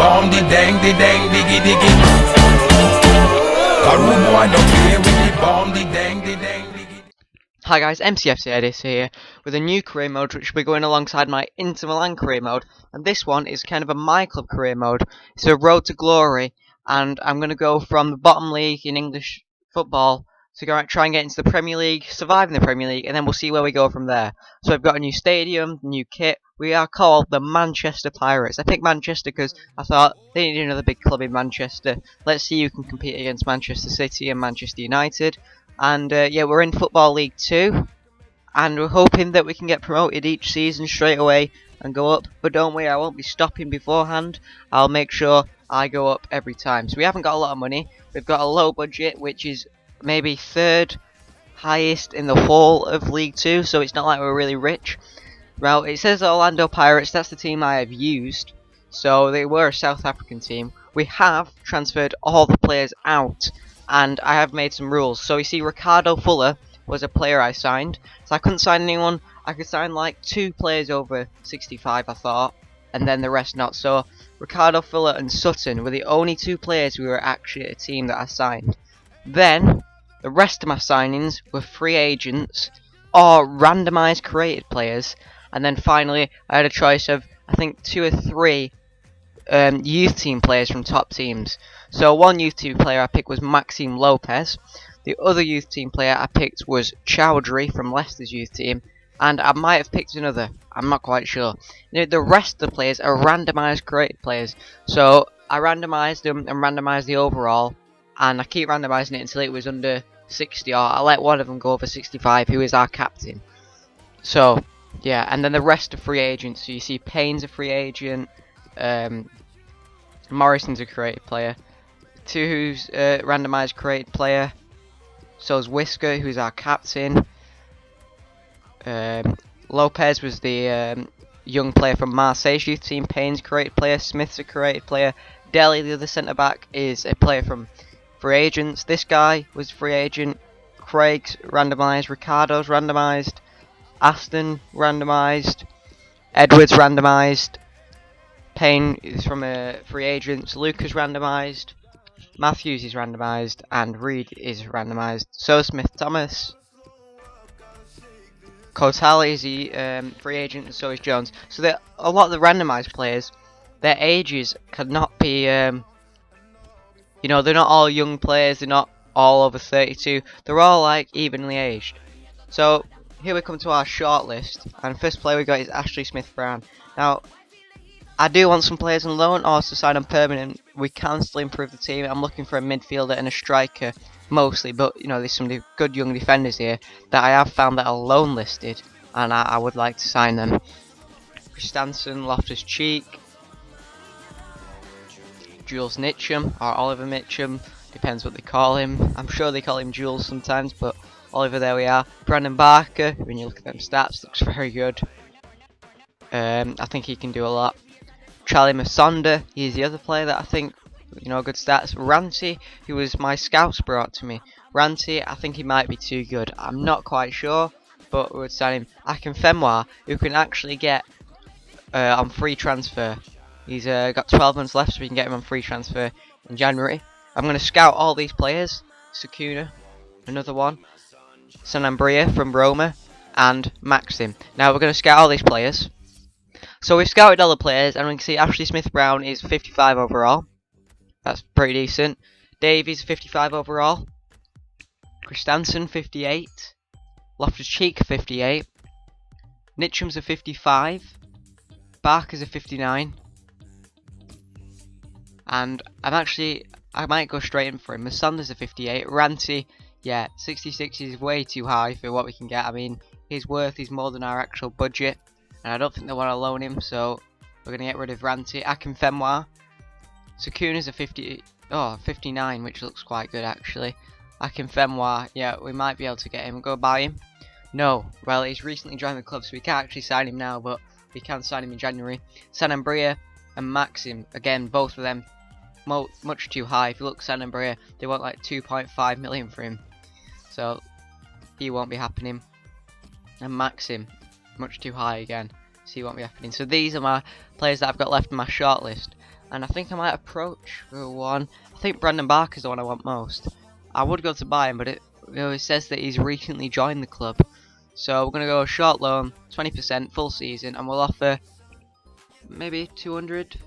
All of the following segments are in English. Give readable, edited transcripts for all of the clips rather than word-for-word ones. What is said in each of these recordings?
bomb, the dang, diggy, diggy. Karumo, I don't care with the bomb, the dang, diggy. Hi guys, MCFC Edis here with a new career mode which will be going alongside my Inter Milan career mode, and this one is kind of a my club career mode. It's a road to glory, and I'm going to go from the bottom league in English football to try and get into the Premier League, survive in the Premier League, and then we'll see where we go from there. So I've got a new stadium, new kit. We are called the Manchester Pirates. I picked Manchester because I thought they needed another big club in Manchester. Let's see who can compete against Manchester City and Manchester United. And yeah, we're in Football League 2, and we're hoping that we can get promoted each season straight away and go up. But don't worry, I won't be stopping beforehand. I'll make sure I go up every time. So we haven't got a lot of money. We've got a low budget, which is maybe third highest in the whole of League 2, so it's not like we're really rich. Well, it says Orlando Pirates, that's the team I have used. So they were a South African team. We have transferred all the players out, and I have made some rules. So you see, Ricardo Fuller was a player I signed. So I couldn't sign anyone. I could sign like 2 players over 65, I thought, and then the rest not. So Ricardo Fuller and Sutton were the only 2 players who were actually a team that I signed. Then the rest of my signings were free agents or randomised created players. And then finally, I had a choice of, I think, 2 or 3 youth team players from top teams. So one youth team player I picked was Maxime Lopez. The other youth team player I picked was Chowdhury from Leicester's youth team. And I might have picked another. I'm not quite sure. The rest of the players are randomised created players. So I randomised them and randomised the overall. And I keep randomising it until it was under 60. Or I let one of them go over 65, who is our captain. So yeah, and then the rest are free agents. So you see Payne's a free agent, Morrison's a created player, Tuhu's a randomised created player, so is Whisker, who's our captain, Lopez was the young player from Marseille's youth team, Payne's a created player, Smith's a created player, Deli, the other centre back, is a player from free agents. This guy was free agent, Craig's randomised, Ricardo's randomised, Aston randomised, Edwards randomised, Payne is from a free agent, Lucas randomised, Matthews is randomised, and Reed is randomised. So Smith Thomas, Kotali is the free agent, and so is Jones. So a lot of the randomised players, their ages cannot be, they're not all young players. They're not all over 32. They're all like evenly aged. So here we come to our shortlist, and first player we got is Ashley Smith-Brown. Now, I do want some players on loan or to sign on permanent. We can still improve the team. I'm looking for a midfielder and a striker mostly, but there's some good young defenders here that I have found that are loan listed, and I would like to sign them. Christensen, Loftus-Cheek, Jules Mitchum or Oliver Mitchum, depends what they call him. I'm sure they call him Jules sometimes, but Oliver, there we are. Brandon Barker, when you look at them stats, looks very good. I think he can do a lot. Charlie Masonda, he's the other player that I think, good stats. Ranty, who was my scouts brought to me. Ranty, I think he might be too good. I'm not quite sure, but we would sign him. Akinfenwa, who can actually get on free transfer. He's got 12 months left, so we can get him on free transfer in January. I'm going to scout all these players. Sakuna, another one. Sanabria from Roma, and Maxim. Now we're going to scout all these players. So we've scouted all the players, and we can see Ashley Smith-Brown is 55 overall. That's pretty decent. Davies 55 overall. Christensen 58. Loftus-Cheek 58. Mitchum's a 55. Barker's a 59. And I might go straight in for him. Masonda's a 58. Ranty, yeah, 66 is way too high for what we can get. I mean, his worth is more than our actual budget, and I don't think they want to loan him, so we're going to get rid of Ranty. Akinfenwa. Sakuna's a 59, which looks quite good actually. Akinfenwa, yeah, we might be able to get him. Go buy him. No, well, he's recently joined the club, so we can't actually sign him now, but we can sign him in January. Sanabria and Maxim, again, both of them much too high. If you look at Sanabria, they want like 2.5 million for him, so he won't be happening. And Maxim, much too high again, so he won't be happening. So these are my players that I've got left in my shortlist. and I think I might approach for one. I think Brandon Barker's the one I want most. I would go to buy him, but it says that he's recently joined the club. So we're going to go short loan, 20%, full season, and we'll offer maybe 200,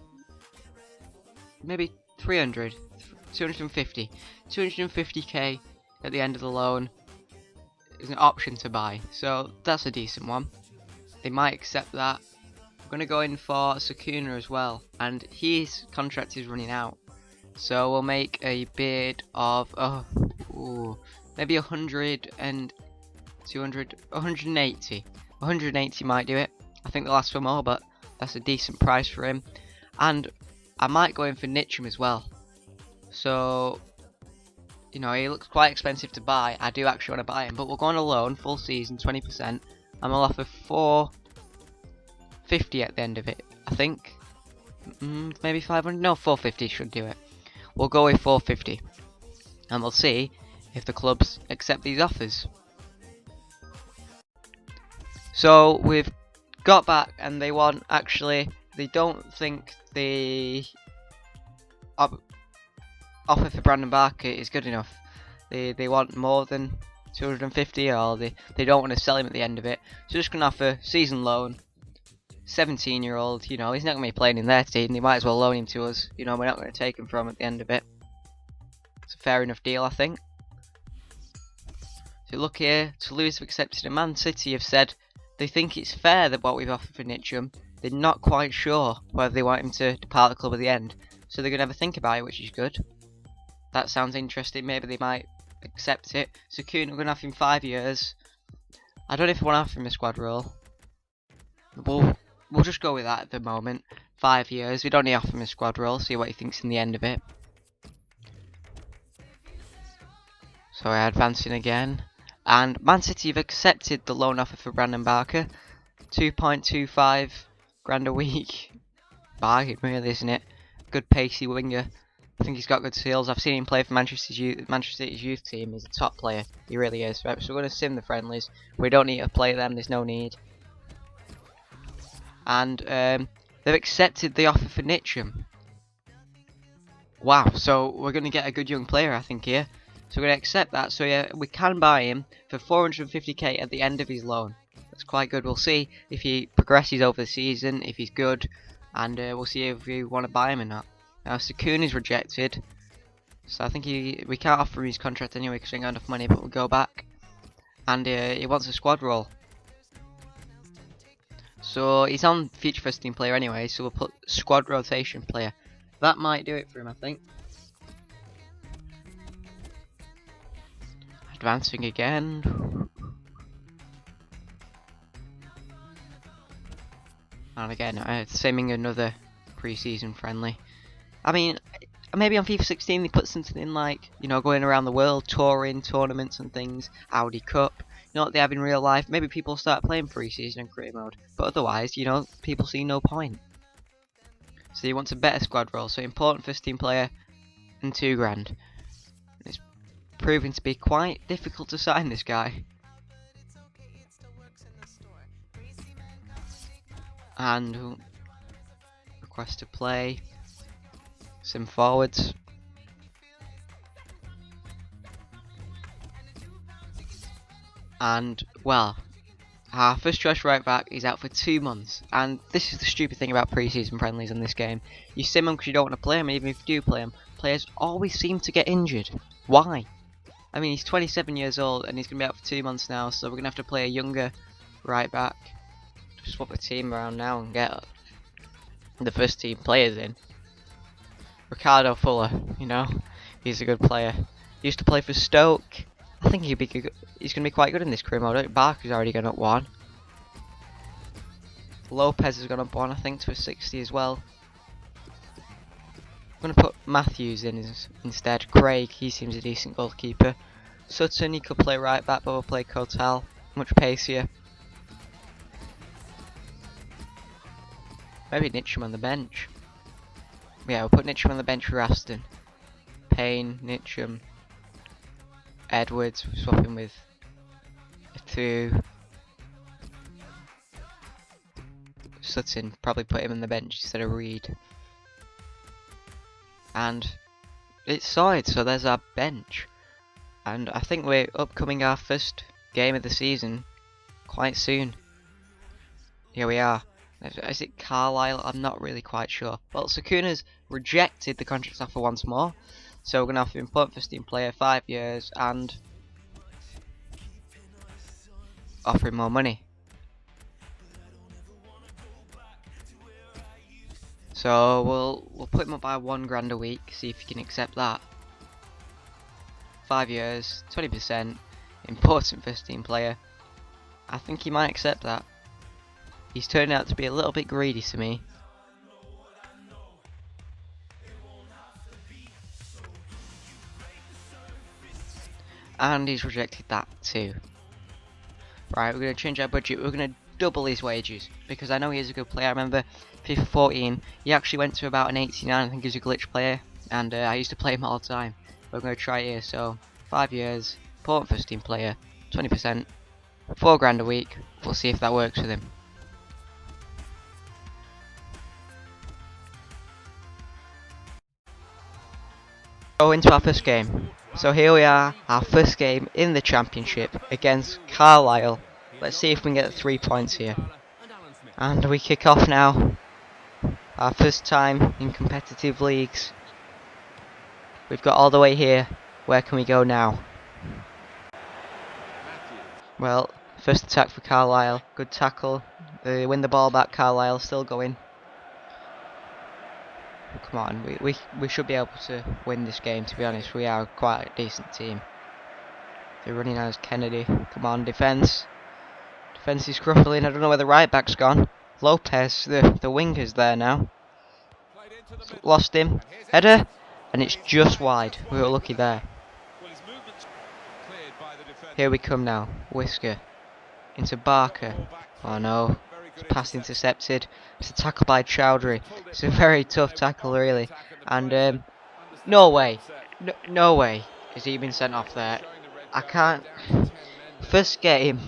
maybe 300, 250. 250k at the end of the loan is an option to buy, so that's a decent one. They might accept that. I'm going to go in for Sakuna as well, and his contract is running out. So we'll make a bid of maybe 100 and 200, 180. 180 might do it. I think they'll ask for more, but that's a decent price for him. And I might go in for Nitcham as well. So, you know, he looks quite expensive to buy. I do actually want to buy him, but we'll go on a loan, full season, 20%, and we'll offer 450 at the end of it. I think maybe 500. No, 450 should do it. We'll go with 450, and we'll see if the clubs accept these offers. So we've got back, and they want, actually, they don't think the offer for Brandon Barker is good enough. They want more than 250, or they don't want to sell him at the end of it. So just gonna offer season loan. 17-year-old, you know, he's not going to be playing in their team. They might as well loan him to us. You know, we're not going to take him from at the end of it. It's a fair enough deal, I think. So look here, Toulouse have accepted, and Man City have said they think it's fair that what we've offered for Nitcham. They're not quite sure whether they want him to depart the club at the end. So they're going to have a think about it, which is good. That sounds interesting. Maybe they might accept it. Sakuna, we're going to have him 5 years. I don't know if I want to offer him a squad role. We'll just go with that at the moment. 5 years. We don't need to offer him a squad role. See what he thinks in the end of it. So we're advancing again. And Man City have accepted the loan offer for Brandon Barker. 2.25 grand a week. Bargain, really, isn't it? Good pacey winger. I think he's got good skills. I've seen him play for Manchester City's youth team. He's a top player. He really is. Right, so we're going to sim the friendlies. We don't need to play them. There's no need. And they've accepted the offer for Nitcham. Wow, so we're going to get a good young player, I think, here. So we're going to accept that. So yeah, we can buy him for 450k at the end of his loan. That's quite good. We'll see if he progresses over the season, if he's good, and we'll see if we want to buy him or not. Now, Sakuna's rejected, so I think we can't offer him his contract anyway because we ain't got enough money, but we'll go back. And he wants a squad role. So he's on future first team player anyway, so we'll put squad rotation player. That might do it for him, I think. Advancing again. And again, simming another pre-season friendly. I mean, maybe on FIFA 16 they put something in like, you know, going around the world, touring, tournaments and things, Audi Cup. You know what they have in real life? Maybe people start playing pre-season and career mode. But otherwise, you know, people see no point. So he wants a better squad role. So important first team player and 2 grand. It's proving to be quite difficult to sign this guy. And request to play. Sim forwards. And, well, our first choice right back is out for 2 months. And this is the stupid thing about pre-season friendlies in this game. You sim them because you don't want to play them, and even if you do play them, players always seem to get injured. Why? I mean, he's 27 years old, and he's going to be out for 2 months now, so we're going to have to play a younger right back. Just swap the team around now and get the first team players in. Ricardo Fuller, you know, he's a good player. He used to play for Stoke. I think he's going to be quite good in this career mode. Barker's already gone up 1. Lopez has gone up 1, I think, to a 60 as well. I'm going to put Matthews in instead. Craig, he seems a decent goalkeeper. Sutton, he could play right back, but we'll play Kotal. Much pacier. Maybe Nitcham on the bench. Yeah, we'll put Nitcham on the bench for Aston. Payne, Nitcham, Edwards, swapping with Thu. Sutton, probably put him on the bench instead of Reed. and it's sorted. So there's our bench, and I think we're upcoming our first game of the season quite soon. Here we are. Is it Carlisle? I'm not really quite sure. Well, Sakuna's rejected the contract offer once more, so we're going to offer him point first team player, 5 years, and offer him more money. So we'll put him up by £1 a week, see if he can accept that. 5 years, 20%, important first team player. I think he might accept that. He's turned out to be a little bit greedy to me. And he's rejected that too. Right, we're going to change our budget. We're going to double his wages, because I know he is a good player. I remember FIFA 14, he actually went to about an 89. I think he's a glitch player, and I used to play him all the time. We're going to try it here. So 5 years, important first team player, 20%, £4 a week. We'll see if that works with him. So into our first game. So here we are, our first game in the championship against Carlisle. Let's see if we can get 3 points here. And we kick off now. Our first time in competitive leagues. We've got all the way here. Where can we go now? Well, first attack for Carlisle. Good tackle. They win the ball back. Carlisle still going. Come on, we should be able to win this game, to be honest. We are quite a decent team. They're running out as Kennedy. Come on, defence. Defence is crumbling. I don't know where the right back's gone. Lopez, the winger's there now. Lost him. Header. And it's just wide. We were lucky there. Here we come now. Whisker. Into Barker. Oh no. Pass intercepted. It's a tackle by Chowdhury. It's a very tough tackle, really. And no way. No way is he been sent off there. I can't. First game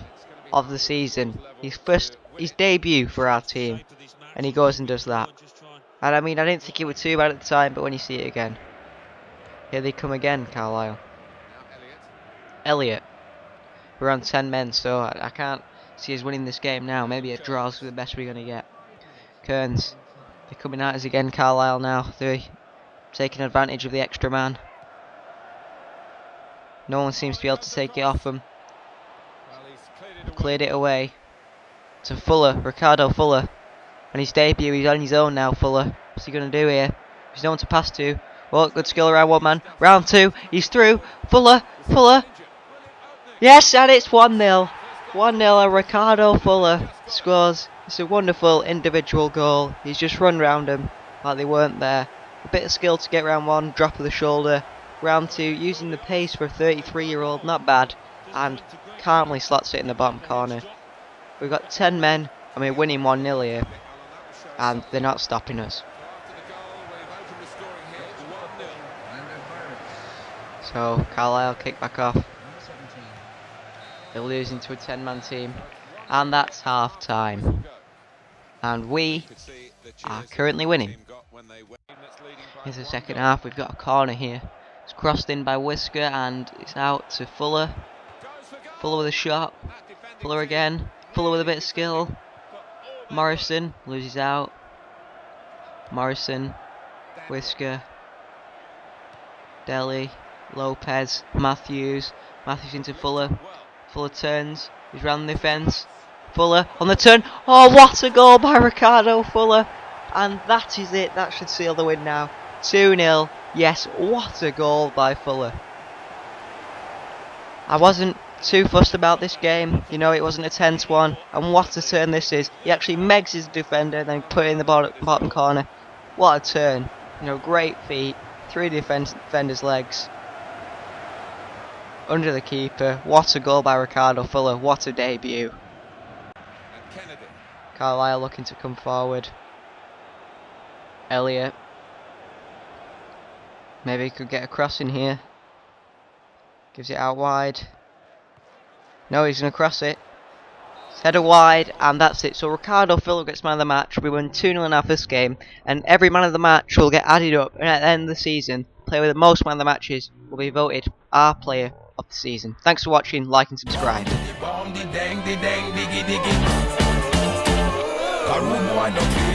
of the season. His debut for our team. And he goes and does that. And I mean, I didn't think it was too bad at the time, but when you see it again. Here they come again, Carlisle. Elliot. We're on 10 men, so I can't see us winning this game now. Maybe a draw's the best we're going to get. Kearns. They're coming at us again, Carlisle now. They're taking advantage of the extra man. No one seems to be able to take it off them. Cleared it away to Fuller, Ricardo Fuller. And his debut, he's on his own now, Fuller. What's he going to do here? There's no one to pass to. Well, good skill around one man. Round two, he's through. Fuller. Yes, and it's 1-0. 1-0 and Ricardo Fuller scores. It's a wonderful individual goal. He's just run round them like they weren't there. A bit of skill to get round one, drop of the shoulder. Round two, using the pace for a 33-year-old, not bad. And calmly slots it in the bottom corner. We've got 10 men and we're winning 1-0 here. And they're not stopping us. So Carlisle kick back off. They're losing to a 10-man team. And that's half time. And we are currently winning. Here's the second half. We've got a corner here. It's crossed in by Whisker and it's out to Fuller. Fuller with a shot. Fuller again. Fuller with a bit of skill. Morrison loses out. Morrison. Whisker. Deli. Lopez. Matthews. Matthews into Fuller. Fuller turns. He's round the fence. Fuller on the turn. Oh, what a goal by Ricardo Fuller. And that is it. That should seal the win now. 2-0. Yes, what a goal by Fuller. I wasn't too fussed about this game. You know, it wasn't a tense one. And what a turn this is. He actually megs his defender and then put it in the bottom corner. What a turn. You know, great feet. Through the defender's legs. Under the keeper. What a goal by Ricardo Fuller. What a debut. Carlisle looking to come forward. Elliot. Maybe he could get a cross in here. Gives it out wide. No, he's going to cross it. Header wide, and that's it. So Ricardo Fillo gets man of the match. We won 2-0 in our first game, and every man of the match will get added up. And at the end of the season, player with the most man of the matches will be voted our player of the season. Thanks for watching, like and subscribe. Bomb the dang, the dang, diggy, diggy. A rude boy don't